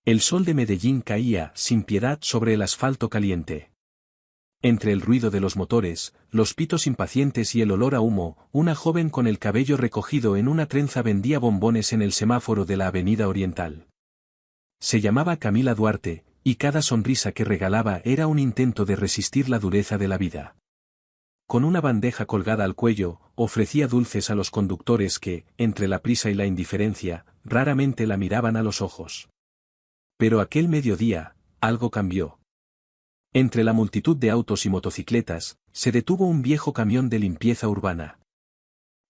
El sol de Medellín caía sin piedad sobre el asfalto caliente. Entre el ruido de los motores, los pitos impacientes y el olor a humo, una joven con el cabello recogido en una trenza vendía bombones en el semáforo de la Avenida Oriental. Se llamaba Camila Duarte, y cada sonrisa que regalaba era un intento de resistir la dureza de la vida. Con una bandeja colgada al cuello, ofrecía dulces a los conductores que, entre la prisa y la indiferencia, raramente la miraban a los ojos. Pero aquel mediodía, algo cambió. Entre la multitud de autos y motocicletas, se detuvo un viejo camión de limpieza urbana.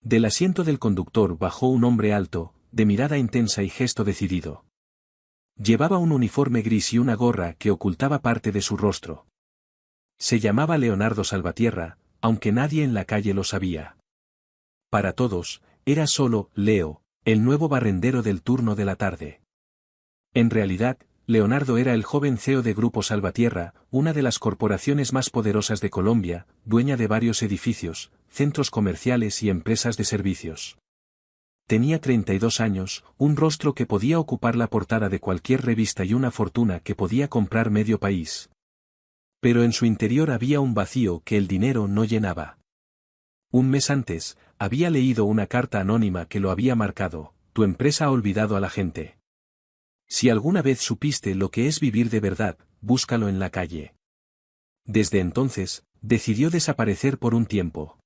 Del asiento del conductor bajó un hombre alto, de mirada intensa y gesto decidido. Llevaba un uniforme gris y una gorra que ocultaba parte de su rostro. Se llamaba Leonardo Salvatierra, aunque nadie en la calle lo sabía. Para todos, era solo Leo, el nuevo barrendero del turno de la tarde. En realidad, Leonardo era el joven CEO de Grupo Salvatierra, una de las corporaciones más poderosas de Colombia, dueña de varios edificios, centros comerciales y empresas de servicios. Tenía 32 años, un rostro que podía ocupar la portada de cualquier revista y una fortuna que podía comprar medio país. Pero en su interior había un vacío que el dinero no llenaba. Un mes antes, había leído una carta anónima que lo había marcado: tu empresa ha olvidado a la gente. Si alguna vez supiste lo que es vivir de verdad, búscalo en la calle. Desde entonces, decidió desaparecer por un tiempo.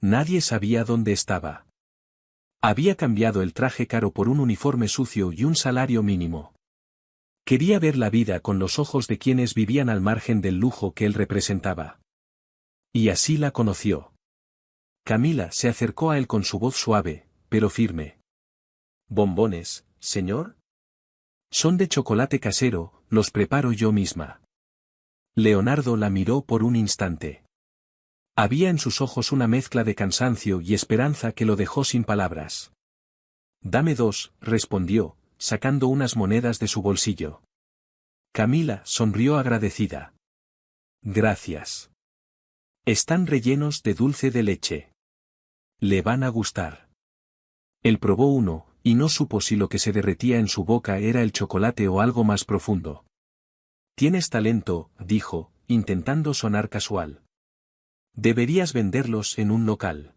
Nadie sabía dónde estaba. Había cambiado el traje caro por un uniforme sucio y un salario mínimo. Quería ver la vida con los ojos de quienes vivían al margen del lujo que él representaba. Y así la conoció. Camila se acercó a él con su voz suave, pero firme. ¿Bombones, señor? Son de chocolate casero, los preparo yo misma. Leonardo la miró por un instante. Había en sus ojos una mezcla de cansancio y esperanza que lo dejó sin palabras. Dame 2, respondió, sacando unas monedas de su bolsillo. Camila sonrió agradecida. Gracias. Están rellenos de dulce de leche. Le van a gustar. Él probó uno, y no supo si lo que se derretía en su boca era el chocolate o algo más profundo. Tienes talento, dijo, intentando sonar casual. Deberías venderlos en un local.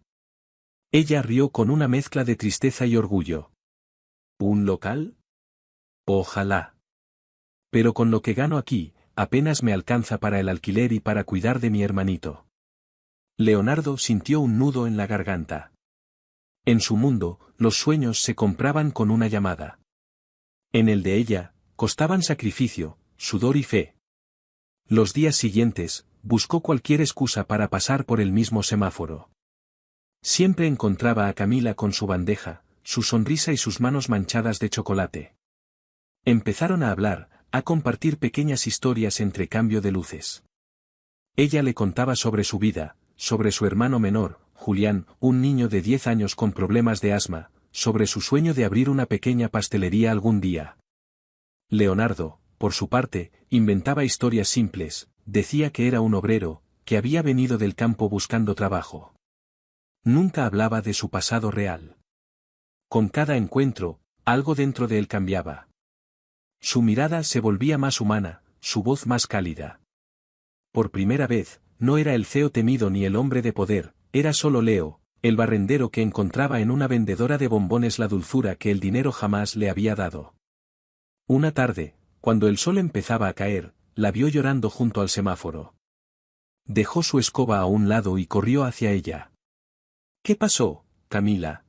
Ella rió con una mezcla de tristeza y orgullo. ¿Un local? Ojalá. Pero con lo que gano aquí, apenas me alcanza para el alquiler y para cuidar de mi hermanito. Leonardo sintió un nudo en la garganta. En su mundo, los sueños se compraban con una llamada. En el de ella, costaban sacrificio, sudor y fe. Los días siguientes, buscó cualquier excusa para pasar por el mismo semáforo. Siempre encontraba a Camila con su bandeja, su sonrisa y sus manos manchadas de chocolate. Empezaron a hablar, a compartir pequeñas historias entre cambio de luces. Ella le contaba sobre su vida, sobre su hermano menor, Julián, un niño de 10 años con problemas de asma, sobre su sueño de abrir una pequeña pastelería algún día. Leonardo, por su parte, inventaba historias simples, decía que era un obrero, que había venido del campo buscando trabajo. Nunca hablaba de su pasado real. Con cada encuentro, algo dentro de él cambiaba. Su mirada se volvía más humana, su voz más cálida. Por primera vez, no era el CEO temido ni el hombre de poder, era solo Leo, el barrendero que encontraba en una vendedora de bombones la dulzura que el dinero jamás le había dado. Una tarde, cuando el sol empezaba a caer, la vio llorando junto al semáforo. Dejó su escoba a un lado y corrió hacia ella. ¿Qué pasó, Camila?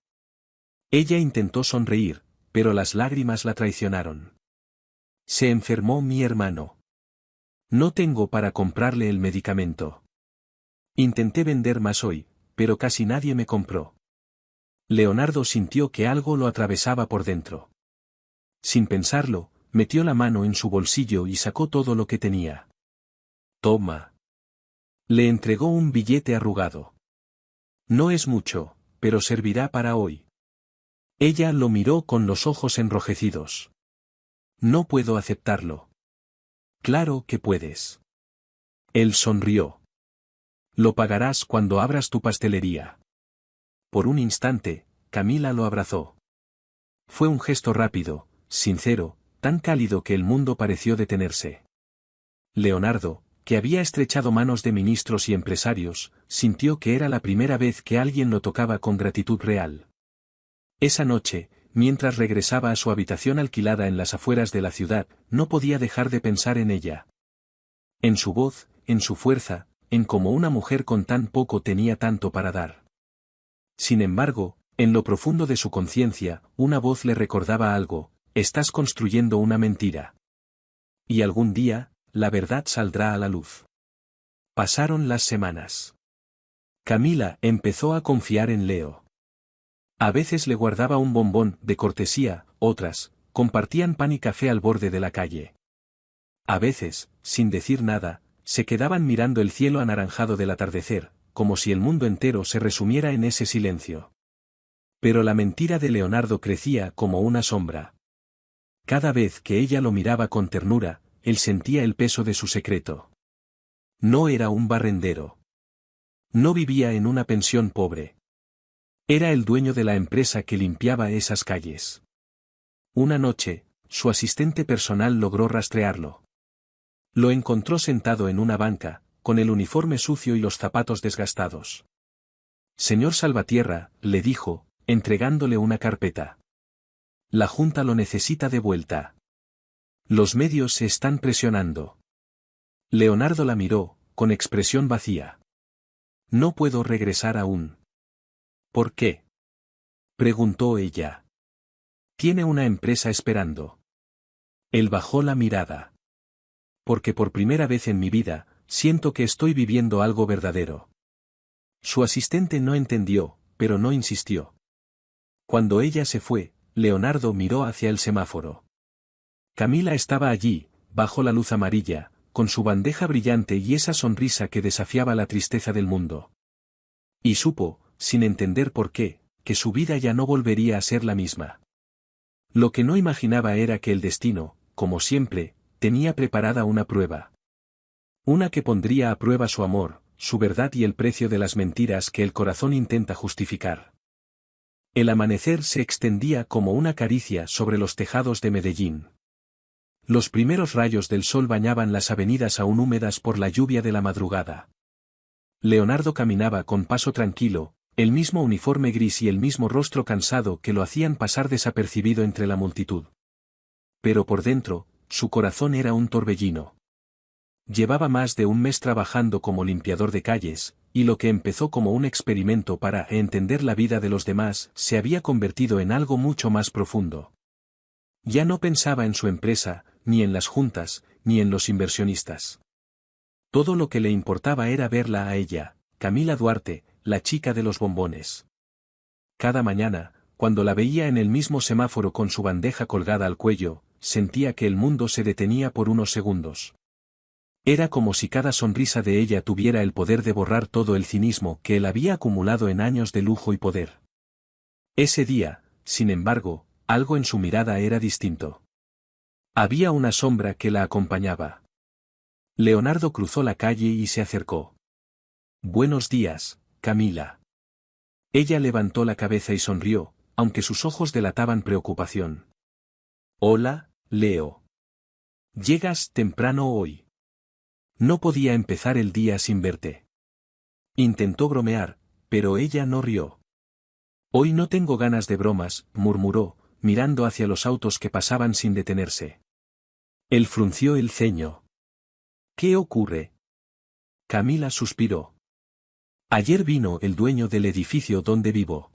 Ella intentó sonreír, pero las lágrimas la traicionaron. Se enfermó mi hermano. No tengo para comprarle el medicamento. Intenté vender más hoy, pero casi nadie me compró. Leonardo sintió que algo lo atravesaba por dentro. Sin pensarlo, metió la mano en su bolsillo y sacó todo lo que tenía. Toma. Le entregó un billete arrugado. No es mucho, pero servirá para hoy. Ella lo miró con los ojos enrojecidos. No puedo aceptarlo. Claro que puedes. Él sonrió. Lo pagarás cuando abras tu pastelería. Por un instante, Camila lo abrazó. Fue un gesto rápido, sincero, tan cálido que el mundo pareció detenerse. Leonardo, que había estrechado manos de ministros y empresarios, sintió que era la primera vez que alguien lo tocaba con gratitud real. Esa noche, mientras regresaba a su habitación alquilada en las afueras de la ciudad, no podía dejar de pensar en ella. En su voz, en su fuerza, en cómo una mujer con tan poco tenía tanto para dar. Sin embargo, en lo profundo de su conciencia, una voz le recordaba algo: estás construyendo una mentira. Y algún día, la verdad saldrá a la luz. Pasaron las semanas. Camila empezó a confiar en Leo. A veces le guardaba un bombón de cortesía, otras, compartían pan y café al borde de la calle. A veces, sin decir nada, se quedaban mirando el cielo anaranjado del atardecer, como si el mundo entero se resumiera en ese silencio. Pero la mentira de Leonardo crecía como una sombra. Cada vez que ella lo miraba con ternura, él sentía el peso de su secreto. No era un barrendero. No vivía en una pensión pobre. Era el dueño de la empresa que limpiaba esas calles. Una noche, su asistente personal logró rastrearlo. Lo encontró sentado en una banca, con el uniforme sucio y los zapatos desgastados. Señor Salvatierra, le dijo, entregándole una carpeta. La Junta lo necesita de vuelta. Los medios se están presionando. Leonardo la miró, con expresión vacía. No puedo regresar aún. ¿Por qué? Preguntó ella. Tiene una empresa esperando. Él bajó la mirada. Porque por primera vez en mi vida, siento que estoy viviendo algo verdadero. Su asistente no entendió, pero no insistió. Cuando ella se fue, Leonardo miró hacia el semáforo. Camila estaba allí, bajo la luz amarilla, con su bandeja brillante y esa sonrisa que desafiaba la tristeza del mundo. Y supo, sin entender por qué, que su vida ya no volvería a ser la misma. Lo que no imaginaba era que el destino, como siempre, tenía preparada una prueba. Una que pondría a prueba su amor, su verdad y el precio de las mentiras que el corazón intenta justificar. El amanecer se extendía como una caricia sobre los tejados de Medellín. Los primeros rayos del sol bañaban las avenidas aún húmedas por la lluvia de la madrugada. Leonardo caminaba con paso tranquilo, el mismo uniforme gris y el mismo rostro cansado que lo hacían pasar desapercibido entre la multitud. Pero por dentro, su corazón era un torbellino. Llevaba más de un mes trabajando como limpiador de calles, y lo que empezó como un experimento para entender la vida de los demás se había convertido en algo mucho más profundo. Ya no pensaba en su empresa, ni en las juntas, ni en los inversionistas. Todo lo que le importaba era verla a ella, Camila Duarte, la chica de los bombones. Cada mañana, cuando la veía en el mismo semáforo con su bandeja colgada al cuello, sentía que el mundo se detenía por unos segundos. Era como si cada sonrisa de ella tuviera el poder de borrar todo el cinismo que él había acumulado en años de lujo y poder. Ese día, sin embargo, algo en su mirada era distinto. Había una sombra que la acompañaba. Leonardo cruzó la calle y se acercó. Buenos días, Camila. Ella levantó la cabeza y sonrió, aunque sus ojos delataban preocupación. Hola, Leo. Llegas temprano hoy. No podía empezar el día sin verte. Intentó bromear, pero ella no rió. Hoy no tengo ganas de bromas, murmuró, mirando hacia los autos que pasaban sin detenerse. Él frunció el ceño. ¿Qué ocurre? Camila suspiró. Ayer vino el dueño del edificio donde vivo.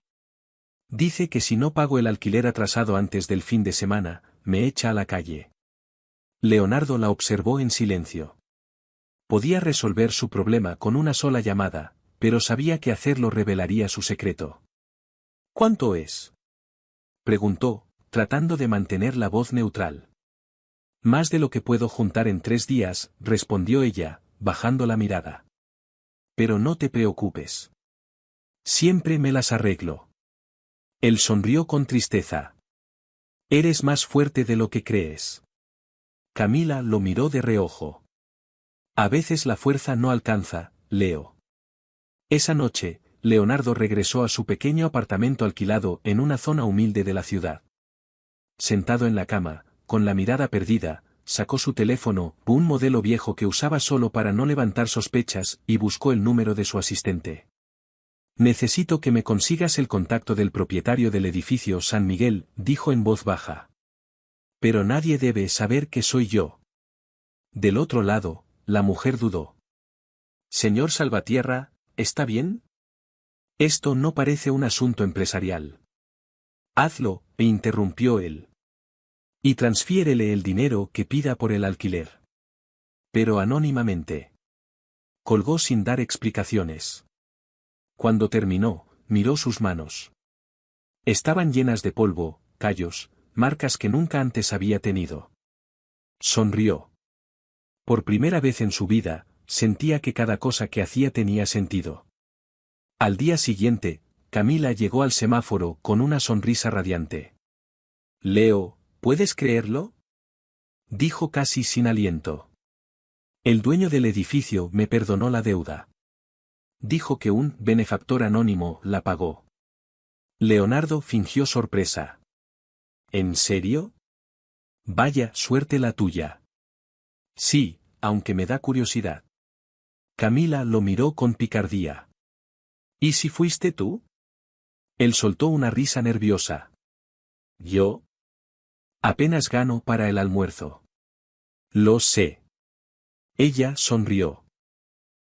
Dice que si no pago el alquiler atrasado antes del fin de semana, me echa a la calle. Leonardo la observó en silencio. Podía resolver su problema con una sola llamada, pero sabía que hacerlo revelaría su secreto. ¿Cuánto es? Preguntó, tratando de mantener la voz neutral. Más de lo que puedo juntar en 3 días, respondió ella, bajando la mirada. Pero no te preocupes. Siempre me las arreglo. Él sonrió con tristeza. Eres más fuerte de lo que crees. Camila lo miró de reojo. A veces la fuerza no alcanza, Leo. Esa noche, Leonardo regresó a su pequeño apartamento alquilado en una zona humilde de la ciudad. Sentado en la cama, con la mirada perdida, sacó su teléfono, un modelo viejo que usaba solo para no levantar sospechas, y buscó el número de su asistente. Necesito que me consigas el contacto del propietario del edificio San Miguel, dijo en voz baja. Pero nadie debe saber que soy yo. Del otro lado, la mujer dudó. Señor Salvatierra, ¿está bien? Esto no parece un asunto empresarial. Hazlo, interrumpió él. Y transfiérele el dinero que pida por el alquiler. Pero anónimamente. Colgó sin dar explicaciones. Cuando terminó, miró sus manos. Estaban llenas de polvo, callos, marcas que nunca antes había tenido. Sonrió. Por primera vez en su vida, sentía que cada cosa que hacía tenía sentido. Al día siguiente, Camila llegó al semáforo con una sonrisa radiante. Leo, ¿puedes creerlo? Dijo casi sin aliento. El dueño del edificio me perdonó la deuda. Dijo que un benefactor anónimo la pagó. Leonardo fingió sorpresa. ¿En serio? Vaya suerte la tuya. Sí, aunque me da curiosidad. Camila lo miró con picardía. ¿Y si fuiste tú? Él soltó una risa nerviosa. ¿Yo? Apenas gano para el almuerzo. Lo sé. Ella sonrió.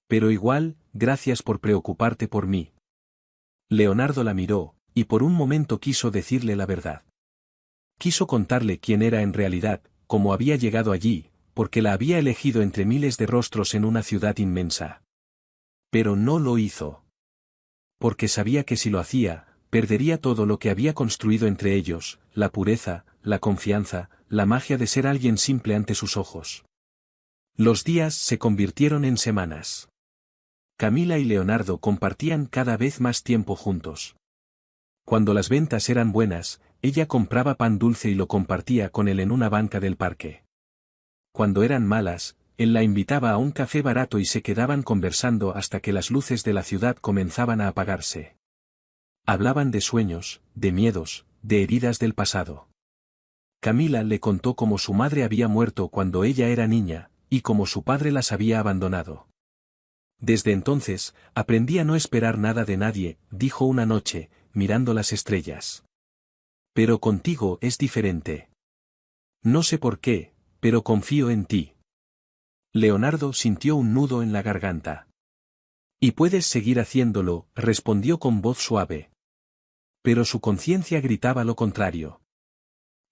Pero igual, gracias por preocuparte por mí. Leonardo la miró, y por un momento quiso decirle la verdad. Quiso contarle quién era en realidad, cómo había llegado allí, porque la había elegido entre miles de rostros en una ciudad inmensa. Pero no lo hizo. Porque sabía que si lo hacía, perdería todo lo que había construido entre ellos, la pureza, la confianza, la magia de ser alguien simple ante sus ojos. Los días se convirtieron en semanas. Camila y Leonardo compartían cada vez más tiempo juntos. Cuando las ventas eran buenas, ella compraba pan dulce y lo compartía con él en una banca del parque. Cuando eran malas, él la invitaba a un café barato y se quedaban conversando hasta que las luces de la ciudad comenzaban a apagarse. Hablaban de sueños, de miedos, de heridas del pasado. Camila le contó cómo su madre había muerto cuando ella era niña, y cómo su padre las había abandonado. Desde entonces, aprendí a no esperar nada de nadie, dijo una noche, mirando las estrellas. Pero contigo es diferente. No sé por qué, pero confío en ti. Leonardo sintió un nudo en la garganta. Y puedes seguir haciéndolo, respondió con voz suave. Pero su conciencia gritaba lo contrario.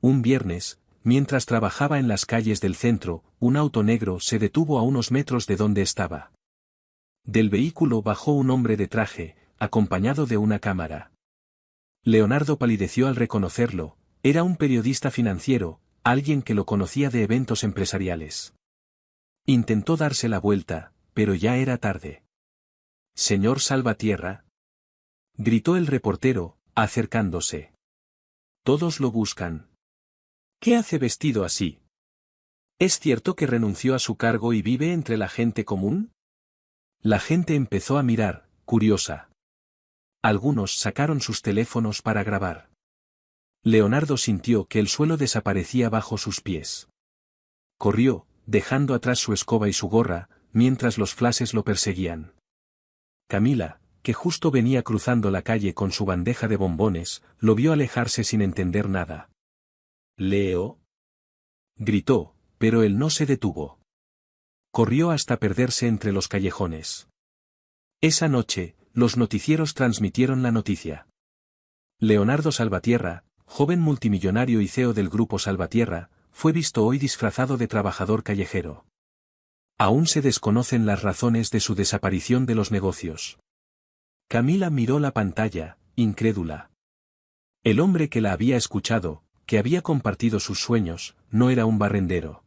Un viernes, mientras trabajaba en las calles del centro, un auto negro se detuvo a unos metros de donde estaba. Del vehículo bajó un hombre de traje, acompañado de una cámara. Leonardo palideció al reconocerlo, era un periodista financiero, alguien que lo conocía de eventos empresariales. Intentó darse la vuelta, pero ya era tarde. «Señor Salvatierra», gritó el reportero, acercándose. «Todos lo buscan». «¿Qué hace vestido así? ¿Es cierto que renunció a su cargo y vive entre la gente común?» La gente empezó a mirar, curiosa. Algunos sacaron sus teléfonos para grabar. Leonardo sintió que el suelo desaparecía bajo sus pies. Corrió, dejando atrás su escoba y su gorra, mientras los flashes lo perseguían. Camila, que justo venía cruzando la calle con su bandeja de bombones, lo vio alejarse sin entender nada. «¿Leo?», gritó, pero él no se detuvo. Corrió hasta perderse entre los callejones. Esa noche, los noticieros transmitieron la noticia. Leonardo Salvatierra, joven multimillonario y CEO del grupo Salvatierra, fue visto hoy disfrazado de trabajador callejero. Aún se desconocen las razones de su desaparición de los negocios. Camila miró la pantalla, incrédula. El hombre que la había escuchado, que había compartido sus sueños, no era un barrendero.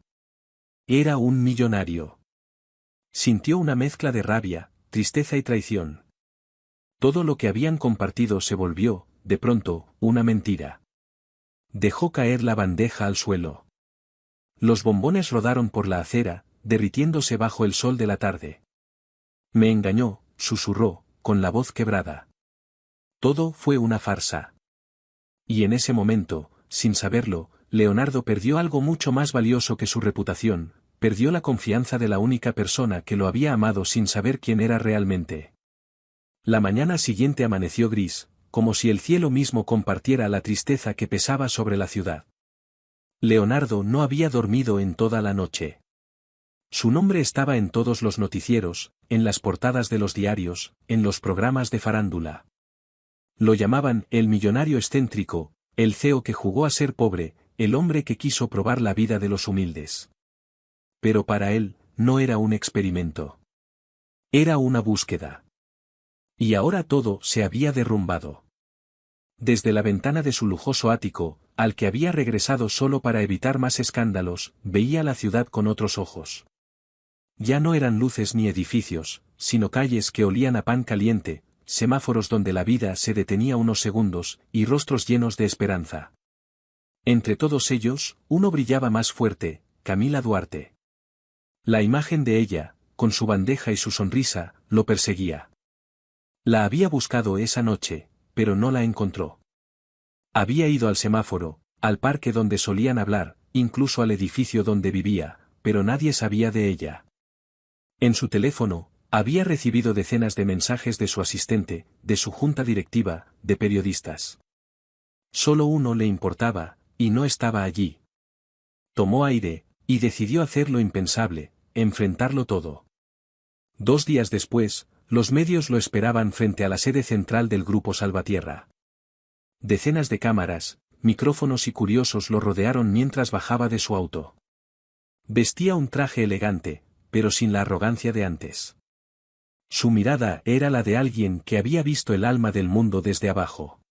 Era un millonario. Sintió una mezcla de rabia, tristeza y traición. Todo lo que habían compartido se volvió, de pronto, una mentira. Dejó caer la bandeja al suelo. Los bombones rodaron por la acera, derritiéndose bajo el sol de la tarde. «Me engañó», susurró, con la voz quebrada. Todo fue una farsa. Y en ese momento, sin saberlo, Leonardo perdió algo mucho más valioso que su reputación, perdió la confianza de la única persona que lo había amado sin saber quién era realmente. La mañana siguiente amaneció gris, como si el cielo mismo compartiera la tristeza que pesaba sobre la ciudad. Leonardo no había dormido en toda la noche. Su nombre estaba en todos los noticieros, en las portadas de los diarios, en los programas de farándula. Lo llamaban el millonario excéntrico, el CEO que jugó a ser pobre, el hombre que quiso probar la vida de los humildes. Pero para él, no era un experimento. Era una búsqueda. Y ahora todo se había derrumbado. Desde la ventana de su lujoso ático, al que había regresado solo para evitar más escándalos, veía la ciudad con otros ojos. Ya no eran luces ni edificios, sino calles que olían a pan caliente, semáforos donde la vida se detenía unos segundos, y rostros llenos de esperanza. Entre todos ellos, uno brillaba más fuerte, Camila Duarte. La imagen de ella, con su bandeja y su sonrisa, lo perseguía. La había buscado esa noche, pero no la encontró. Había ido al semáforo, al parque donde solían hablar, incluso al edificio donde vivía, pero nadie sabía de ella. En su teléfono, había recibido decenas de mensajes de su asistente, de su junta directiva, de periodistas. Solo uno le importaba, y no estaba allí. Tomó aire, y decidió hacer lo impensable, enfrentarlo todo. 2 días después, los medios lo esperaban frente a la sede central del Grupo Salvatierra. Decenas de cámaras, micrófonos y curiosos lo rodearon mientras bajaba de su auto. Vestía un traje elegante, pero sin la arrogancia de antes. Su mirada era la de alguien que había visto el alma del mundo desde abajo.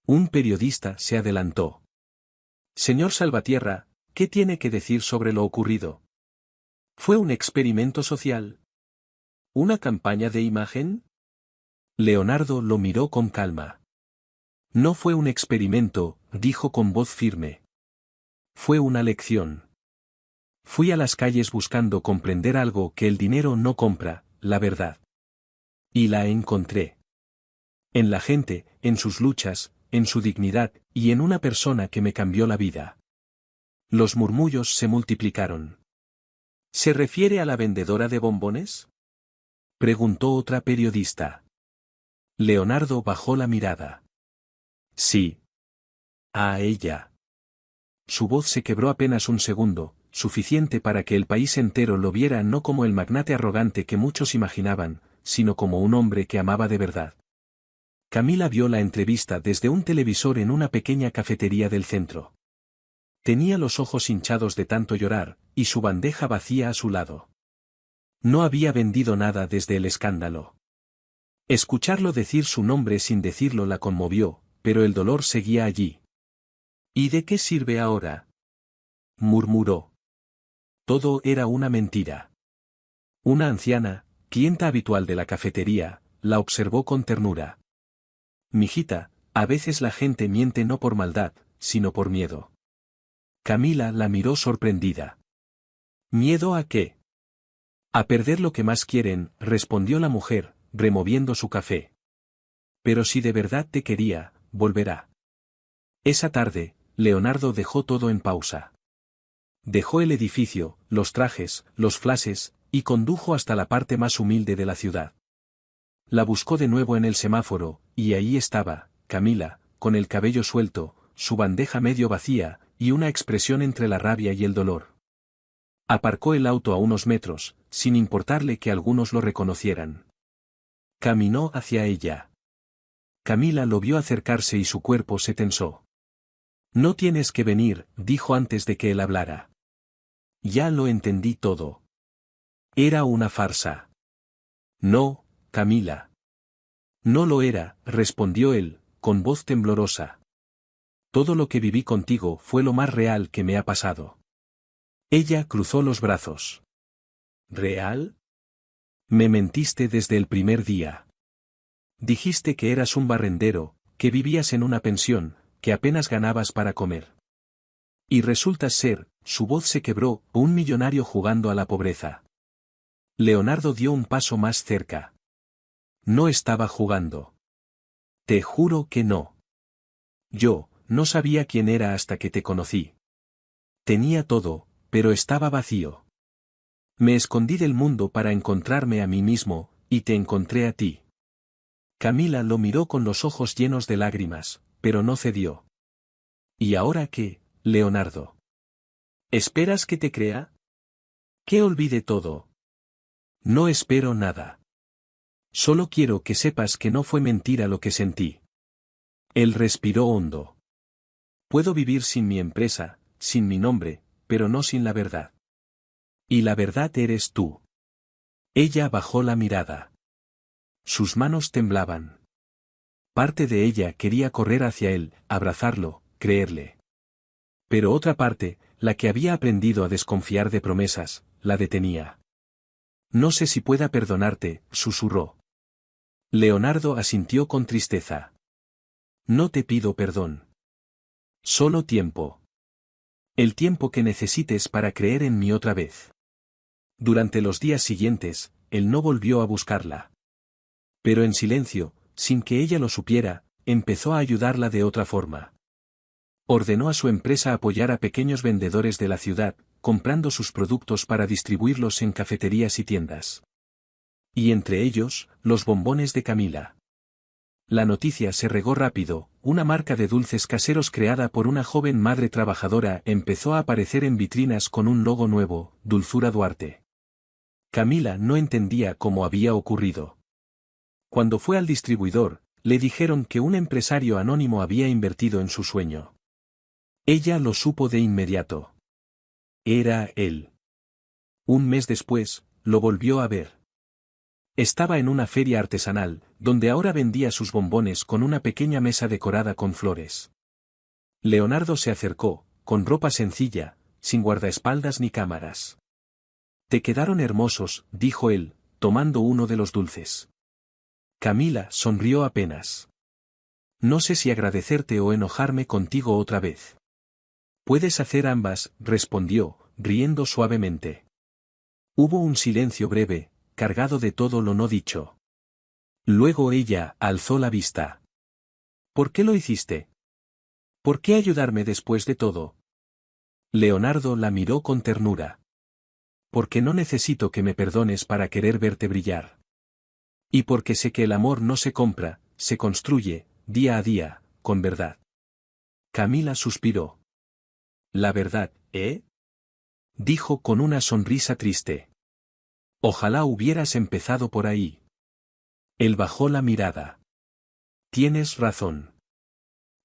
Un periodista se adelantó. Señor Salvatierra, ¿qué tiene que decir sobre lo ocurrido? ¿Fue un experimento social? ¿Una campaña de imagen? Leonardo lo miró con calma. No fue un experimento, dijo con voz firme. Fue una lección. Fui a las calles buscando comprender algo que el dinero no compra, la verdad. Y la encontré. En la gente, en sus luchas, en su dignidad, y en una persona que me cambió la vida. Los murmullos se multiplicaron. ¿Se refiere a la vendedora de bombones? Preguntó otra periodista. Leonardo bajó la mirada. Sí. A ella. Su voz se quebró apenas un segundo, suficiente para que el país entero lo viera no como el magnate arrogante que muchos imaginaban, sino como un hombre que amaba de verdad. Camila vio la entrevista desde un televisor en una pequeña cafetería del centro. Tenía los ojos hinchados de tanto llorar, y su bandeja vacía a su lado. No había vendido nada desde el escándalo. Escucharlo decir su nombre sin decirlo la conmovió, pero el dolor seguía allí. ¿Y de qué sirve ahora? Murmuró. Todo era una mentira. Una anciana, clienta habitual de la cafetería, la observó con ternura. Mijita, a veces la gente miente no por maldad, sino por miedo. Camila la miró sorprendida. ¿Miedo a qué? A perder lo que más quieren, respondió la mujer, removiendo su café. Pero si de verdad te quería, volverá. Esa tarde, Leonardo dejó todo en pausa. Dejó el edificio, los trajes, los flashes, y condujo hasta la parte más humilde de la ciudad. La buscó de nuevo en el semáforo, y ahí estaba, Camila, con el cabello suelto, su bandeja medio vacía, y una expresión entre la rabia y el dolor. Aparcó el auto a unos metros, sin importarle que algunos lo reconocieran. Caminó hacia ella. Camila lo vio acercarse y su cuerpo se tensó. No tienes que venir, dijo antes de que él hablara. Ya lo entendí todo. Era una farsa. No, Camila. No lo era, respondió él, con voz temblorosa. Todo lo que viví contigo fue lo más real que me ha pasado. Ella cruzó los brazos. ¿Real? Me mentiste desde el primer día. Dijiste que eras un barrendero, que vivías en una pensión, que apenas ganabas para comer. Y resultas ser, su voz se quebró, un millonario jugando a la pobreza. Leonardo dio un paso más cerca. No estaba jugando. Te juro que no. Yo, no sabía quién era hasta que te conocí. Tenía todo, pero estaba vacío. Me escondí del mundo para encontrarme a mí mismo, y te encontré a ti. Camila lo miró con los ojos llenos de lágrimas, pero no cedió. ¿Y ahora qué, Leonardo? ¿Esperas que te crea? ¿Que olvide todo? No espero nada. Solo quiero que sepas que no fue mentira lo que sentí. Él respiró hondo. Puedo vivir sin mi empresa, sin mi nombre, pero no sin la verdad. Y la verdad eres tú. Ella bajó la mirada. Sus manos temblaban. Parte de ella quería correr hacia él, abrazarlo, creerle. Pero otra parte, la que había aprendido a desconfiar de promesas, la detenía. No sé si pueda perdonarte, susurró. Leonardo asintió con tristeza. No te pido perdón. Solo tiempo. El tiempo que necesites para creer en mí otra vez. Durante los días siguientes, él no volvió a buscarla. Pero en silencio, sin que ella lo supiera, empezó a ayudarla de otra forma. Ordenó a su empresa apoyar a pequeños vendedores de la ciudad, comprando sus productos para distribuirlos en cafeterías y tiendas. Y entre ellos, los bombones de Camila. La noticia se regó rápido, una marca de dulces caseros creada por una joven madre trabajadora empezó a aparecer en vitrinas con un logo nuevo, Dulzura Duarte. Camila no entendía cómo había ocurrido. Cuando fue al distribuidor, le dijeron que un empresario anónimo había invertido en su sueño. Ella lo supo de inmediato. Era él. Un mes después, lo volvió a ver. Estaba en una feria artesanal, donde ahora vendía sus bombones con una pequeña mesa decorada con flores. Leonardo se acercó, con ropa sencilla, sin guardaespaldas ni cámaras. Te quedaron hermosos, dijo él, tomando uno de los dulces. Camila sonrió apenas. No sé si agradecerte o enojarme contigo otra vez. Puedes hacer ambas, respondió, riendo suavemente. Hubo un silencio breve, cargado de todo lo no dicho. Luego ella alzó la vista. ¿Por qué lo hiciste? ¿Por qué ayudarme después de todo? Leonardo la miró con ternura. Porque no necesito que me perdones para querer verte brillar. Y porque sé que el amor no se compra, se construye, día a día, con verdad. Camila suspiró. La verdad, ¿eh? Dijo con una sonrisa triste. Ojalá hubieras empezado por ahí. Él bajó la mirada. Tienes razón.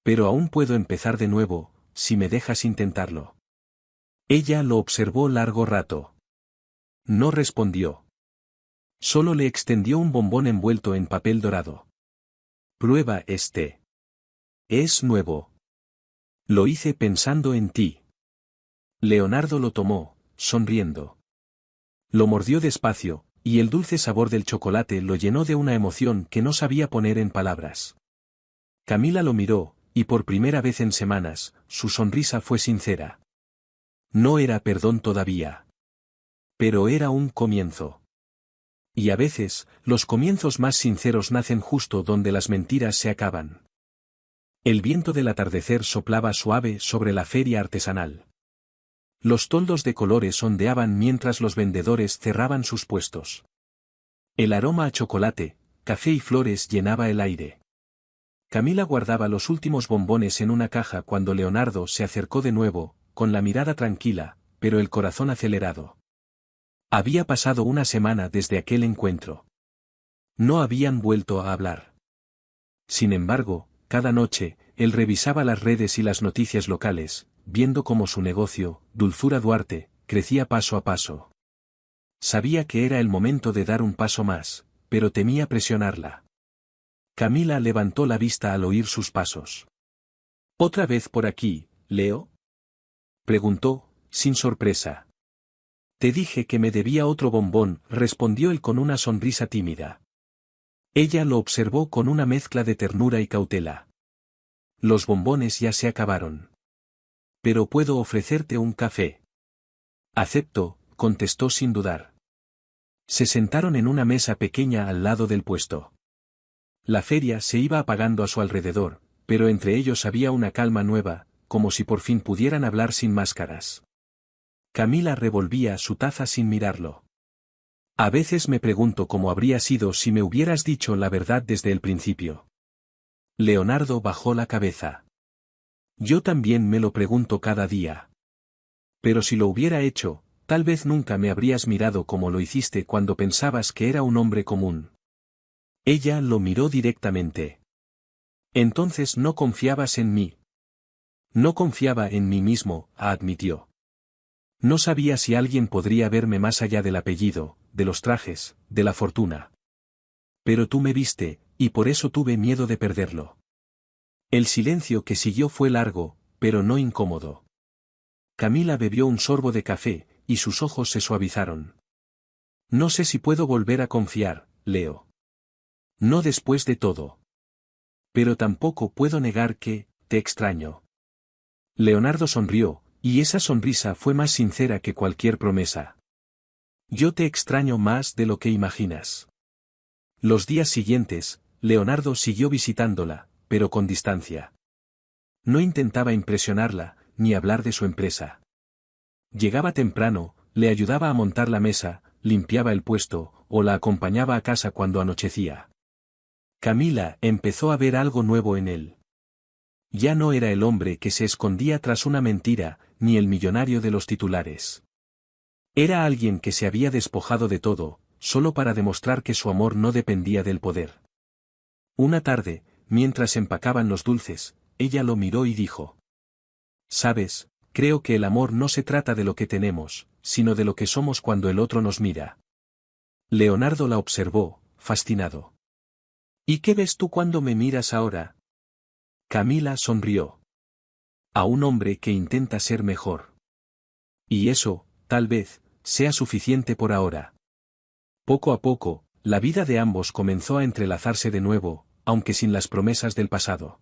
Pero aún puedo empezar de nuevo, si me dejas intentarlo. Ella lo observó largo rato. No respondió. Solo le extendió un bombón envuelto en papel dorado. Prueba este. Es nuevo. Lo hice pensando en ti. Leonardo lo tomó, sonriendo. Lo mordió despacio, y el dulce sabor del chocolate lo llenó de una emoción que no sabía poner en palabras. Camila lo miró, y por primera vez en semanas, su sonrisa fue sincera. No era perdón todavía. Pero era un comienzo. Y a veces, los comienzos más sinceros nacen justo donde las mentiras se acaban. El viento del atardecer soplaba suave sobre la feria artesanal. Los toldos de colores ondeaban mientras los vendedores cerraban sus puestos. El aroma a chocolate, café y flores llenaba el aire. Camila guardaba los últimos bombones en una caja cuando Leonardo se acercó de nuevo, con la mirada tranquila, pero el corazón acelerado. Había pasado una semana desde aquel encuentro. No habían vuelto a hablar. Sin embargo, cada noche, él revisaba las redes y las noticias locales, viendo cómo su negocio, Dulzura Duarte, crecía paso a paso. Sabía que era el momento de dar un paso más, pero temía presionarla. Camila levantó la vista al oír sus pasos. ¿Otra vez por aquí, Leo? Preguntó, sin sorpresa. Te dije que me debía otro bombón, respondió él con una sonrisa tímida. Ella lo observó con una mezcla de ternura y cautela. Los bombones ya se acabaron. Pero puedo ofrecerte un café. Acepto, contestó sin dudar. Se sentaron en una mesa pequeña al lado del puesto. La feria se iba apagando a su alrededor, pero entre ellos había una calma nueva, como si por fin pudieran hablar sin máscaras. Camila revolvía su taza sin mirarlo. A veces me pregunto cómo habría sido si me hubieras dicho la verdad desde el principio. Leonardo bajó la cabeza. Yo también me lo pregunto cada día. Pero si lo hubiera hecho, tal vez nunca me habrías mirado como lo hiciste cuando pensabas que era un hombre común. Ella lo miró directamente. Entonces no confiabas en mí. No confiaba en mí mismo, admitió. No sabía si alguien podría verme más allá del apellido, de los trajes, de la fortuna. Pero tú me viste, y por eso tuve miedo de perderlo. El silencio que siguió fue largo, pero no incómodo. Camila bebió un sorbo de café, y sus ojos se suavizaron. No sé si puedo volver a confiar, Leo. No después de todo. Pero tampoco puedo negar que, te extraño. Leonardo sonrió, y esa sonrisa fue más sincera que cualquier promesa. Yo te extraño más de lo que imaginas. Los días siguientes, Leonardo siguió visitándola, pero con distancia. No intentaba impresionarla, ni hablar de su empresa. Llegaba temprano, le ayudaba a montar la mesa, limpiaba el puesto, o la acompañaba a casa cuando anochecía. Camila empezó a ver algo nuevo en él. Ya no era el hombre que se escondía tras una mentira, ni el millonario de los titulares. Era alguien que se había despojado de todo, solo para demostrar que su amor no dependía del poder. Una tarde, mientras empacaban los dulces, ella lo miró y dijo: «Sabes, creo que el amor no se trata de lo que tenemos, sino de lo que somos cuando el otro nos mira». Leonardo la observó, fascinado. «¿Y qué ves tú cuando me miras ahora?» Camila sonrió. «A un hombre que intenta ser mejor. Y eso, tal vez, sea suficiente por ahora». Poco a poco, la vida de ambos comenzó a entrelazarse de nuevo, aunque sin las promesas del pasado.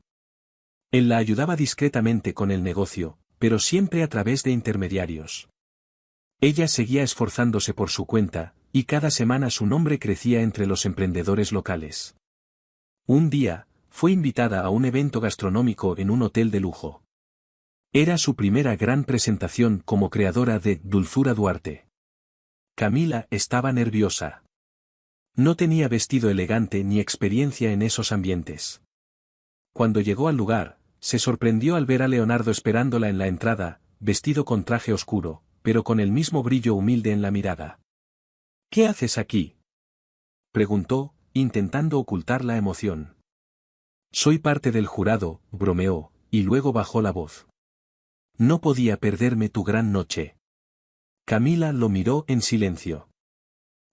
Él la ayudaba discretamente con el negocio, pero siempre a través de intermediarios. Ella seguía esforzándose por su cuenta, y cada semana su nombre crecía entre los emprendedores locales. Un día, fue invitada a un evento gastronómico en un hotel de lujo. Era su primera gran presentación como creadora de Dulzura Duarte. Camila estaba nerviosa. No tenía vestido elegante ni experiencia en esos ambientes. Cuando llegó al lugar, se sorprendió al ver a Leonardo esperándola en la entrada, vestido con traje oscuro, pero con el mismo brillo humilde en la mirada. «¿Qué haces aquí?», preguntó, intentando ocultar la emoción. «Soy parte del jurado», bromeó, y luego bajó la voz. «No podía perderme tu gran noche». Camila lo miró en silencio.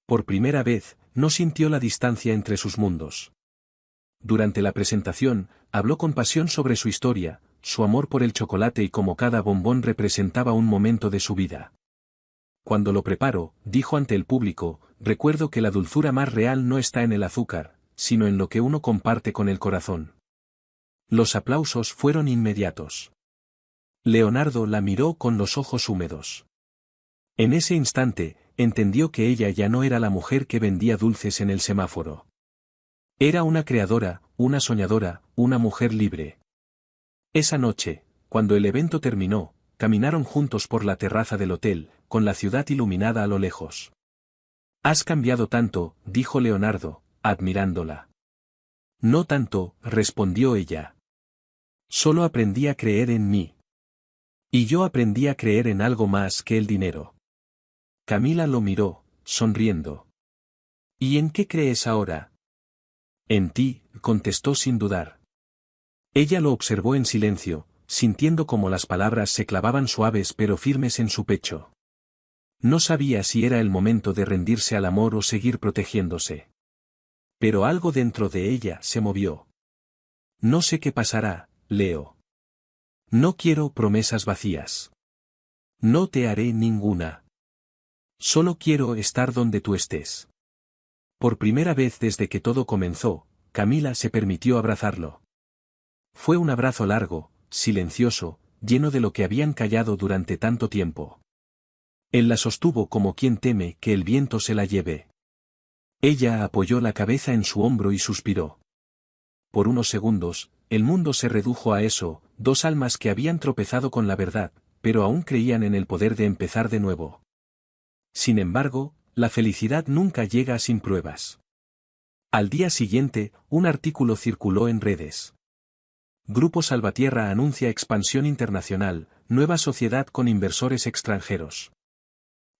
Por primera vez, no sintió la distancia entre sus mundos. Durante la presentación, habló con pasión sobre su historia, su amor por el chocolate y cómo cada bombón representaba un momento de su vida. «Cuando lo preparo», dijo ante el público, «recuerdo que la dulzura más real no está en el azúcar, sino en lo que uno comparte con el corazón». Los aplausos fueron inmediatos. Leonardo la miró con los ojos húmedos. En ese instante, entendió que ella ya no era la mujer que vendía dulces en el semáforo. Era una creadora, una soñadora, una mujer libre. Esa noche, cuando el evento terminó, caminaron juntos por la terraza del hotel, con la ciudad iluminada a lo lejos. «Has cambiado tanto», dijo Leonardo, admirándola. «No tanto», respondió ella. «Solo aprendí a creer en mí. Y yo aprendí a creer en algo más que el dinero». Camila lo miró, sonriendo. «¿Y en qué crees ahora?» «En ti», contestó sin dudar. Ella lo observó en silencio, sintiendo como las palabras se clavaban suaves pero firmes en su pecho. No sabía si era el momento de rendirse al amor o seguir protegiéndose. Pero algo dentro de ella se movió. «No sé qué pasará, Leo. No quiero promesas vacías. No te haré ninguna. Solo quiero estar donde tú estés». Por primera vez desde que todo comenzó, Camila se permitió abrazarlo. Fue un abrazo largo, silencioso, lleno de lo que habían callado durante tanto tiempo. Él la sostuvo como quien teme que el viento se la lleve. Ella apoyó la cabeza en su hombro y suspiró. Por unos segundos, el mundo se redujo a eso, dos almas que habían tropezado con la verdad, pero aún creían en el poder de empezar de nuevo. Sin embargo, la felicidad nunca llega sin pruebas. Al día siguiente, un artículo circuló en redes. Grupo Salvatierra anuncia expansión internacional, nueva sociedad con inversores extranjeros.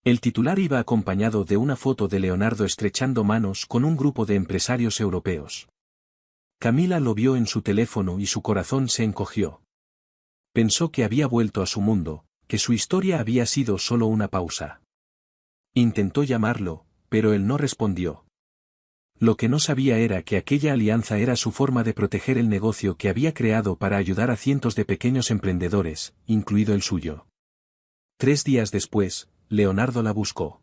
El titular iba acompañado de una foto de Leonardo estrechando manos con un grupo de empresarios europeos. Camila lo vio en su teléfono y su corazón se encogió. Pensó que había vuelto a su mundo, que su historia había sido solo una pausa. Intentó llamarlo, pero él no respondió. Lo que no sabía era que aquella alianza era su forma de proteger el negocio que había creado para ayudar a cientos de pequeños emprendedores, incluido el suyo. 3 días después, Leonardo la buscó.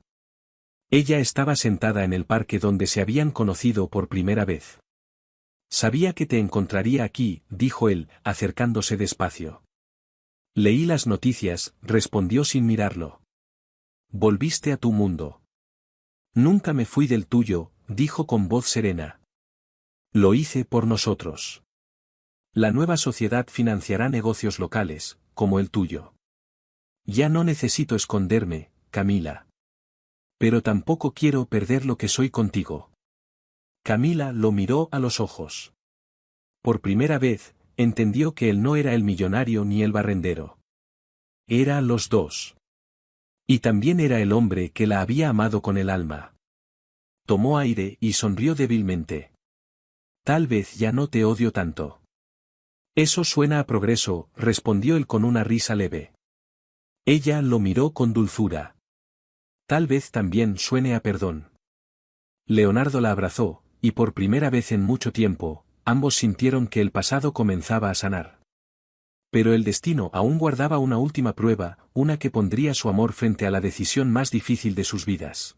Ella estaba sentada en el parque donde se habían conocido por primera vez. Sabía que te encontraría aquí, dijo él, acercándose despacio. Leí las noticias, respondió sin mirarlo. Volviste a tu mundo. Nunca me fui del tuyo, dijo con voz serena. Lo hice por nosotros. La nueva sociedad financiará negocios locales, como el tuyo. Ya no necesito esconderme, Camila. Pero tampoco quiero perder lo que soy contigo. Camila lo miró a los ojos. Por primera vez, entendió que él no era el millonario ni el barrendero. Era los dos. Y también era el hombre que la había amado con el alma. Tomó aire y sonrió débilmente. Tal vez ya no te odio tanto. Eso suena a progreso, respondió él con una risa leve. Ella lo miró con dulzura. Tal vez también suene a perdón. Leonardo la abrazó, y por primera vez en mucho tiempo, ambos sintieron que el pasado comenzaba a sanar. Pero el destino aún guardaba una última prueba, una que pondría su amor frente a la decisión más difícil de sus vidas.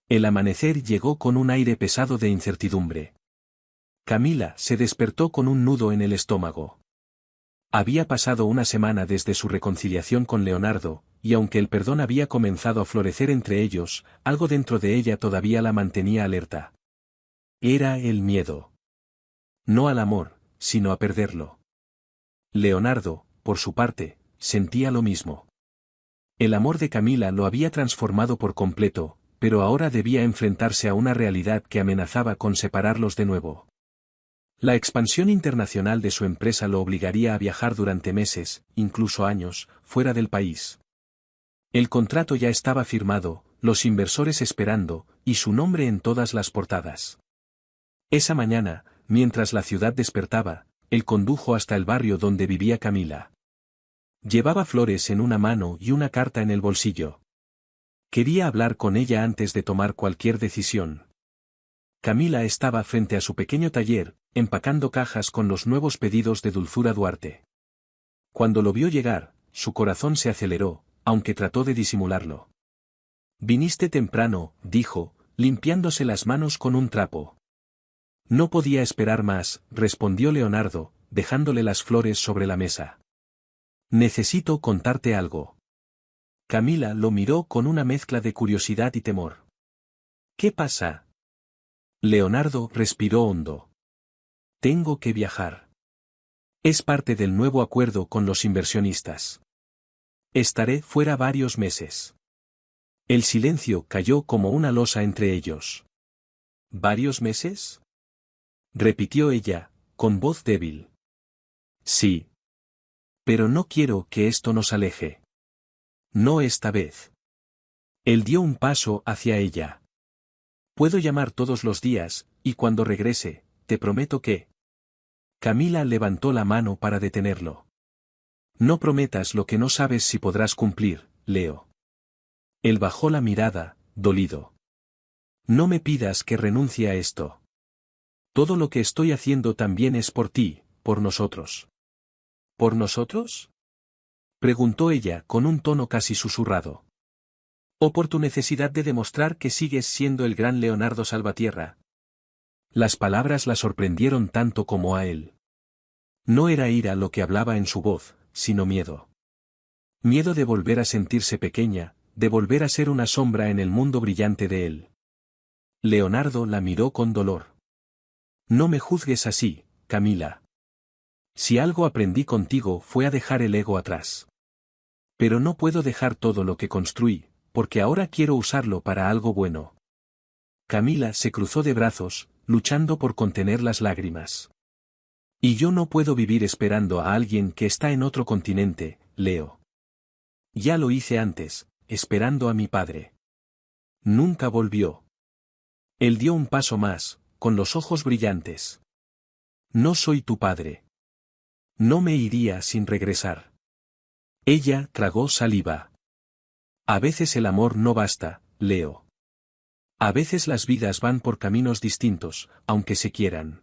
El amanecer llegó con un aire pesado de incertidumbre. Camila se despertó con un nudo en el estómago. Había pasado una semana desde su reconciliación con Leonardo, y aunque el perdón había comenzado a florecer entre ellos, algo dentro de ella todavía la mantenía alerta. Era el miedo. No al amor, sino a perderlo. Leonardo, por su parte, sentía lo mismo. El amor de Camila lo había transformado por completo, pero ahora debía enfrentarse a una realidad que amenazaba con separarlos de nuevo. La expansión internacional de su empresa lo obligaría a viajar durante meses, incluso años, fuera del país. El contrato ya estaba firmado, los inversores esperando, y su nombre en todas las portadas. Esa mañana, mientras la ciudad despertaba, él condujo hasta el barrio donde vivía Camila. Llevaba flores en una mano y una carta en el bolsillo. Quería hablar con ella antes de tomar cualquier decisión. Camila estaba frente a su pequeño taller, empacando cajas con los nuevos pedidos de Dulzura Duarte. Cuando lo vio llegar, su corazón se aceleró, aunque trató de disimularlo. Viniste temprano, dijo, limpiándose las manos con un trapo. No podía esperar más, respondió Leonardo, dejándole las flores sobre la mesa. Necesito contarte algo. Camila lo miró con una mezcla de curiosidad y temor. ¿Qué pasa? Leonardo respiró hondo. Tengo que viajar. Es parte del nuevo acuerdo con los inversionistas. Estaré fuera varios meses. El silencio cayó como una losa entre ellos. ¿Varios meses? Repitió ella, con voz débil. Sí. Pero no quiero que esto nos aleje. No esta vez. Él dio un paso hacia ella. Puedo llamar todos los días, y cuando regrese, te prometo que... Camila levantó la mano para detenerlo. No prometas lo que no sabes si podrás cumplir, Leo. Él bajó la mirada, dolido. No me pidas que renuncie a esto. Todo lo que estoy haciendo también es por ti, por nosotros. ¿Por nosotros? Preguntó ella con un tono casi susurrado. ¿O por tu necesidad de demostrar que sigues siendo el gran Leonardo Salvatierra? Las palabras la sorprendieron tanto como a él. No era ira lo que hablaba en su voz, sino miedo. Miedo de volver a sentirse pequeña, de volver a ser una sombra en el mundo brillante de él. Leonardo la miró con dolor. No me juzgues así, Camila. Si algo aprendí contigo fue a dejar el ego atrás. Pero no puedo dejar todo lo que construí, porque ahora quiero usarlo para algo bueno. Camila se cruzó de brazos, luchando por contener las lágrimas. Y yo no puedo vivir esperando a alguien que está en otro continente, Leo. Ya lo hice antes, esperando a mi padre. Nunca volvió. Él dio un paso más, con los ojos brillantes. No soy tu padre. No me iría sin regresar. Ella tragó saliva. A veces el amor no basta, Leo. A veces las vidas van por caminos distintos, aunque se quieran.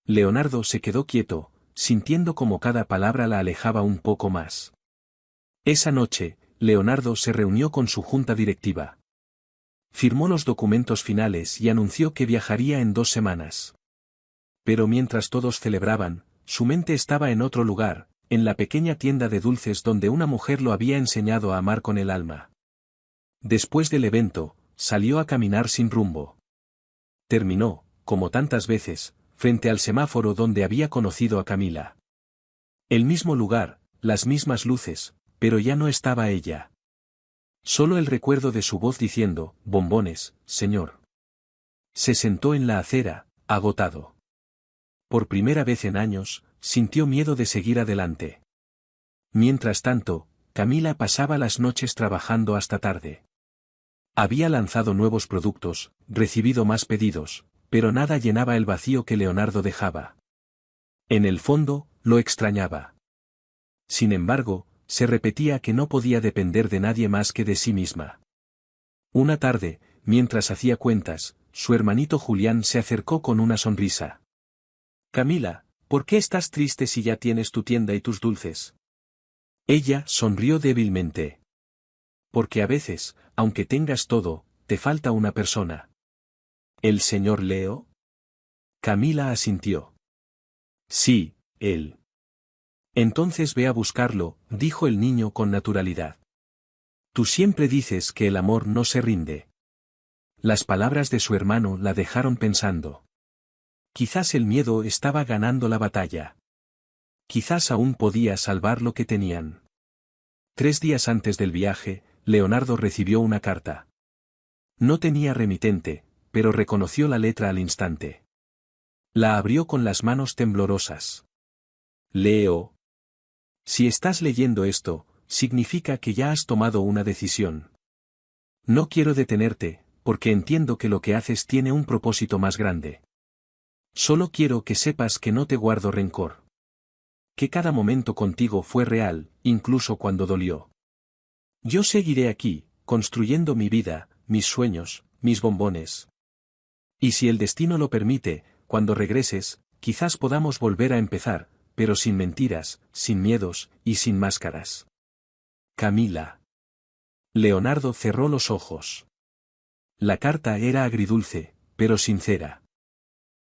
Leonardo se quedó quieto, sintiendo como cada palabra la alejaba un poco más. Esa noche, Leonardo se reunió con su junta directiva. Firmó los documentos finales y anunció que viajaría en 2 semanas. Pero mientras todos celebraban, su mente estaba en otro lugar, en la pequeña tienda de dulces donde una mujer lo había enseñado a amar con el alma. Después del evento, salió a caminar sin rumbo. Terminó, como tantas veces, frente al semáforo donde había conocido a Camila. El mismo lugar, las mismas luces, pero ya no estaba ella. Solo el recuerdo de su voz diciendo, «Bombones, señor». Se sentó en la acera, agotado. Por primera vez en años, sintió miedo de seguir adelante. Mientras tanto, Camila pasaba las noches trabajando hasta tarde. Había lanzado nuevos productos, recibido más pedidos, pero nada llenaba el vacío que Leonardo dejaba. En el fondo, lo extrañaba. Sin embargo, se repetía que no podía depender de nadie más que de sí misma. Una tarde, mientras hacía cuentas, su hermanito Julián se acercó con una sonrisa. «Camila, ¿por qué estás triste si ya tienes tu tienda y tus dulces?» Ella sonrió débilmente. «Porque a veces, aunque tengas todo, te falta una persona». «¿El señor Leo?» Camila asintió. «Sí, él». «Entonces ve a buscarlo», dijo el niño con naturalidad. «Tú siempre dices que el amor no se rinde». Las palabras de su hermano la dejaron pensando. Quizás el miedo estaba ganando la batalla. Quizás aún podía salvar lo que tenían. 3 días antes del viaje, Leonardo recibió una carta. No tenía remitente, pero reconoció la letra al instante. La abrió con las manos temblorosas. «Leo. Si estás leyendo esto, significa que ya has tomado una decisión. No quiero detenerte, porque entiendo que lo que haces tiene un propósito más grande. Solo quiero que sepas que no te guardo rencor. Que cada momento contigo fue real, incluso cuando dolió. Yo seguiré aquí, construyendo mi vida, mis sueños, mis bombones. Y si el destino lo permite, cuando regreses, quizás podamos volver a empezar, pero sin mentiras, sin miedos, y sin máscaras. Camila». Leonardo cerró los ojos. La carta era agridulce, pero sincera.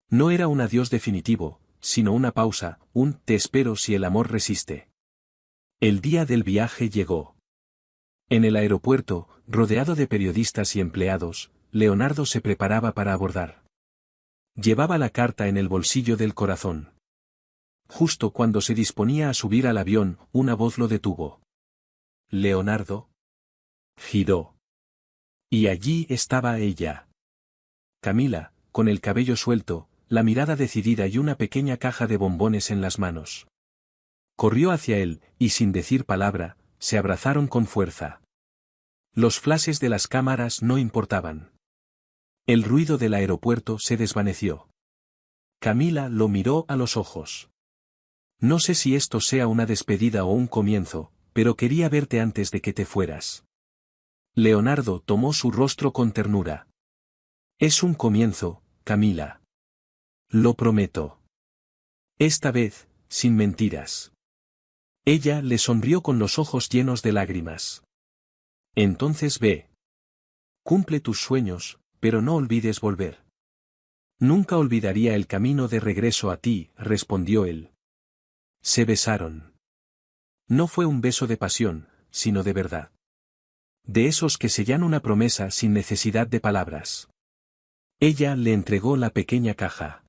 No era un adiós definitivo, sino una pausa, un «te espero si el amor resiste». El día del viaje llegó. En el aeropuerto, rodeado de periodistas y empleados, Leonardo se preparaba para abordar. Llevaba la carta en el bolsillo del corazón. Justo cuando se disponía a subir al avión, una voz lo detuvo. «Leonardo». Giró. Y allí estaba ella. Camila, con el cabello suelto, la mirada decidida y una pequeña caja de bombones en las manos. Corrió hacia él, y sin decir palabra, se abrazaron con fuerza. Los flashes de las cámaras no importaban. El ruido del aeropuerto se desvaneció. Camila lo miró a los ojos. «No sé si esto sea una despedida o un comienzo, pero quería verte antes de que te fueras». Leonardo tomó su rostro con ternura. «Es un comienzo, Camila. Lo prometo. Esta vez, sin mentiras». Ella le sonrió con los ojos llenos de lágrimas. «Entonces ve. Cumple tus sueños, pero no olvides volver». «Nunca olvidaría el camino de regreso a ti», respondió él. Se besaron. No fue un beso de pasión, sino de verdad. De esos que sellan una promesa sin necesidad de palabras. Ella le entregó la pequeña caja.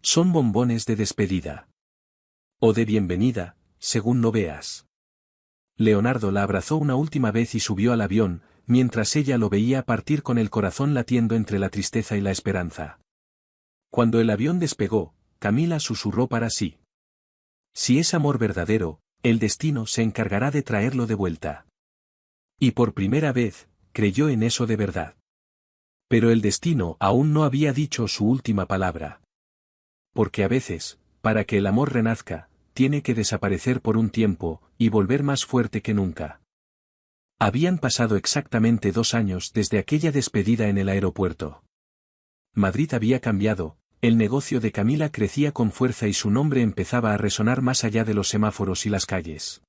«Son bombones de despedida. O de bienvenida, según lo veas». Leonardo la abrazó una última vez y subió al avión, mientras ella lo veía partir con el corazón latiendo entre la tristeza y la esperanza. Cuando el avión despegó, Camila susurró para sí. Si es amor verdadero, el destino se encargará de traerlo de vuelta. Y por primera vez, creyó en eso de verdad. Pero el destino aún no había dicho su última palabra. Porque a veces, para que el amor renazca, tiene que desaparecer por un tiempo, y volver más fuerte que nunca. Habían pasado exactamente 2 años desde aquella despedida en el aeropuerto. Madrid había cambiado, el negocio de Camila crecía con fuerza y su nombre empezaba a resonar más allá de los semáforos y las calles.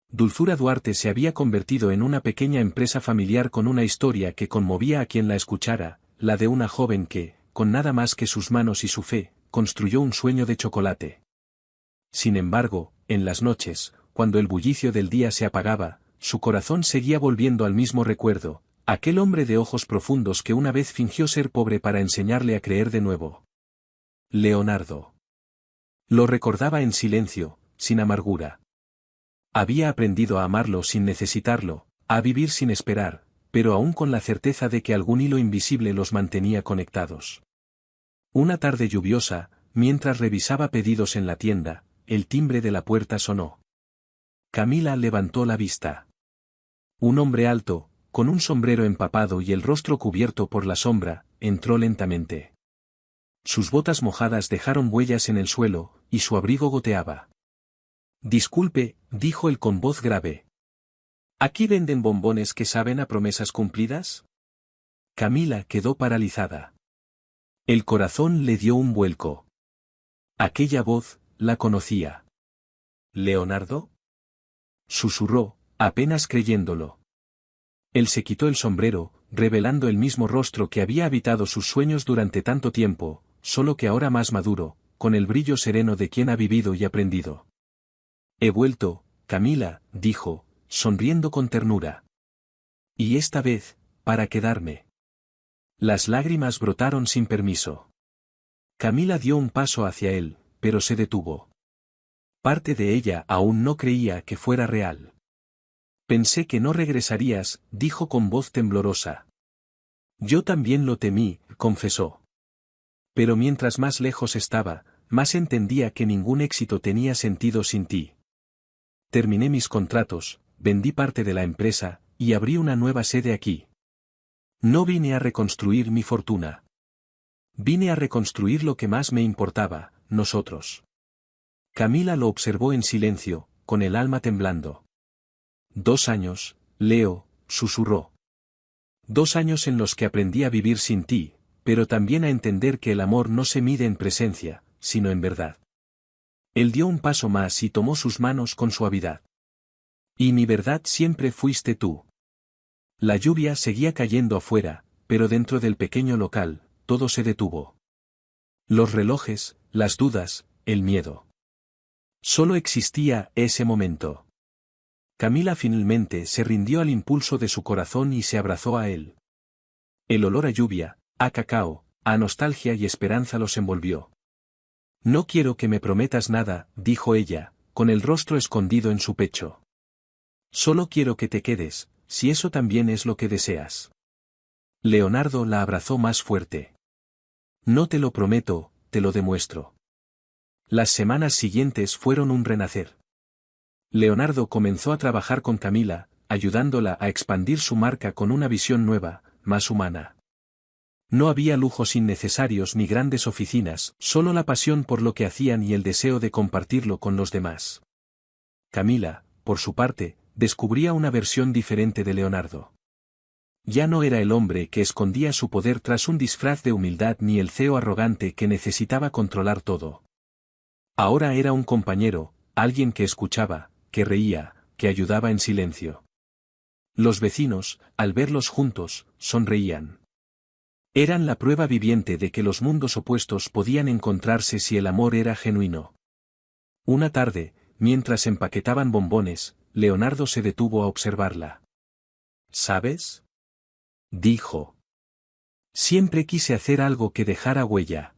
Dulzura Duarte se había convertido en una pequeña empresa familiar con una historia que conmovía a quien la escuchara, la de una joven que, con nada más que sus manos y su fe, construyó un sueño de chocolate. Sin embargo, en las noches, cuando el bullicio del día se apagaba, su corazón seguía volviendo al mismo recuerdo, aquel hombre de ojos profundos que una vez fingió ser pobre para enseñarle a creer de nuevo. Leonardo. Lo recordaba en silencio, sin amargura. Había aprendido a amarlo sin necesitarlo, a vivir sin esperar, pero aún con la certeza de que algún hilo invisible los mantenía conectados. Una tarde lluviosa, mientras revisaba pedidos en la tienda, el timbre de la puerta sonó. Camila levantó la vista. Un hombre alto, con un sombrero empapado y el rostro cubierto por la sombra, entró lentamente. Sus botas mojadas dejaron huellas en el suelo, y su abrigo goteaba. Disculpe, dijo él con voz grave. ¿Aquí venden bombones que saben a promesas cumplidas? Camila quedó paralizada. El corazón le dio un vuelco. Aquella voz, la conocía. ¿Leonardo? Susurró, apenas creyéndolo. Él se quitó el sombrero, revelando el mismo rostro que había habitado sus sueños durante tanto tiempo, solo que ahora más maduro, con el brillo sereno de quien ha vivido y aprendido. He vuelto, Camila, dijo, sonriendo con ternura. Y esta vez, para quedarme. Las lágrimas brotaron sin permiso. Camila dio un paso hacia él, pero se detuvo. Parte de ella aún no creía que fuera real. Pensé que no regresarías, dijo con voz temblorosa. Yo también lo temí, confesó. Pero mientras más lejos estaba, más entendía que ningún éxito tenía sentido sin ti. Terminé mis contratos, vendí parte de la empresa, y abrí una nueva sede aquí. No vine a reconstruir mi fortuna. Vine a reconstruir lo que más me importaba, nosotros. Camila lo observó en silencio, con el alma temblando. 2 años, Leo, susurró. 2 años en los que aprendí a vivir sin ti, pero también a entender que el amor no se mide en presencia, sino en verdad. Él dio un paso más y tomó sus manos con suavidad. Y mi verdad siempre fuiste tú. La lluvia seguía cayendo afuera, pero dentro del pequeño local, todo se detuvo. Los relojes, las dudas, el miedo. Solo existía ese momento. Camila finalmente se rindió al impulso de su corazón y se abrazó a él. El olor a lluvia, a cacao, a nostalgia y esperanza los envolvió. No quiero que me prometas nada, dijo ella, con el rostro escondido en su pecho. Solo quiero que te quedes, si eso también es lo que deseas. Leonardo la abrazó más fuerte. No te lo prometo, te lo demuestro. Las semanas siguientes fueron un renacer. Leonardo comenzó a trabajar con Camila, ayudándola a expandir su marca con una visión nueva, más humana. No había lujos innecesarios ni grandes oficinas, solo la pasión por lo que hacían y el deseo de compartirlo con los demás. Camila, por su parte, descubría una versión diferente de Leonardo. Ya no era el hombre que escondía su poder tras un disfraz de humildad ni el CEO arrogante que necesitaba controlar todo. Ahora era un compañero, alguien que escuchaba, que reía, que ayudaba en silencio. Los vecinos, al verlos juntos, sonreían. Eran la prueba viviente de que los mundos opuestos podían encontrarse si el amor era genuino. Una tarde, mientras empaquetaban bombones, Leonardo se detuvo a observarla. ¿Sabes? Dijo. Siempre quise hacer algo que dejara huella.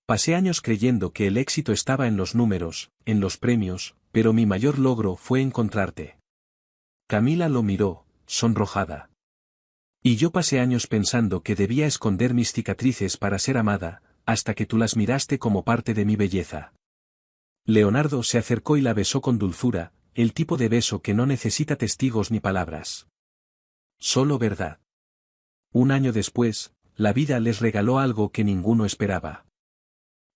Pasé años creyendo que el éxito estaba en los números, en los premios, pero mi mayor logro fue encontrarte. Camila lo miró, sonrojada. Y yo pasé años pensando que debía esconder mis cicatrices para ser amada, hasta que tú las miraste como parte de mi belleza. Leonardo se acercó y la besó con dulzura, el tipo de beso que no necesita testigos ni palabras. Solo verdad. Un año después, la vida les regaló algo que ninguno esperaba.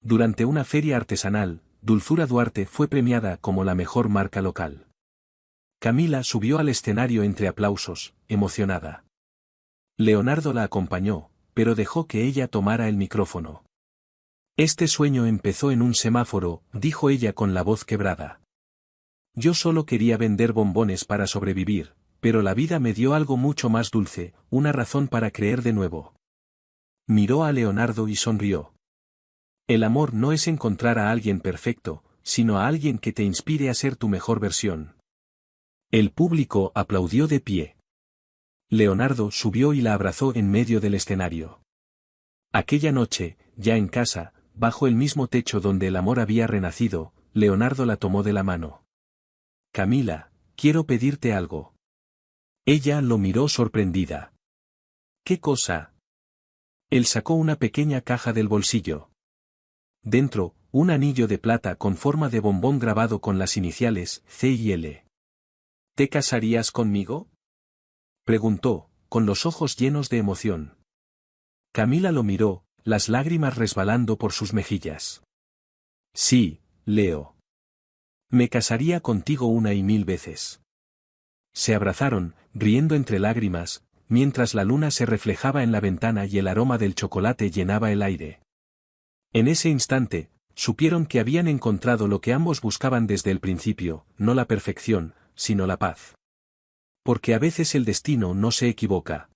Durante una feria artesanal, Dulzura Duarte fue premiada como la mejor marca local. Camila subió al escenario entre aplausos, emocionada. Leonardo la acompañó, pero dejó que ella tomara el micrófono. Este sueño empezó en un semáforo, dijo ella con la voz quebrada. Yo solo quería vender bombones para sobrevivir, pero la vida me dio algo mucho más dulce, una razón para creer de nuevo. Miró a Leonardo y sonrió. El amor no es encontrar a alguien perfecto, sino a alguien que te inspire a ser tu mejor versión. El público aplaudió de pie. Leonardo subió y la abrazó en medio del escenario. Aquella noche, ya en casa, bajo el mismo techo donde el amor había renacido, Leonardo la tomó de la mano. Camila, quiero pedirte algo. Ella lo miró sorprendida. ¿Qué cosa? Él sacó una pequeña caja del bolsillo. Dentro, un anillo de plata con forma de bombón grabado con las iniciales C y L. ¿Te casarías conmigo?, preguntó, con los ojos llenos de emoción. Camila lo miró, las lágrimas resbalando por sus mejillas. Sí, Leo. Me casaría contigo 1,000 veces. Se abrazaron, riendo entre lágrimas, mientras la luna se reflejaba en la ventana y el aroma del chocolate llenaba el aire. En ese instante, supieron que habían encontrado lo que ambos buscaban desde el principio, no la perfección, sino la paz. Porque a veces el destino no se equivoca.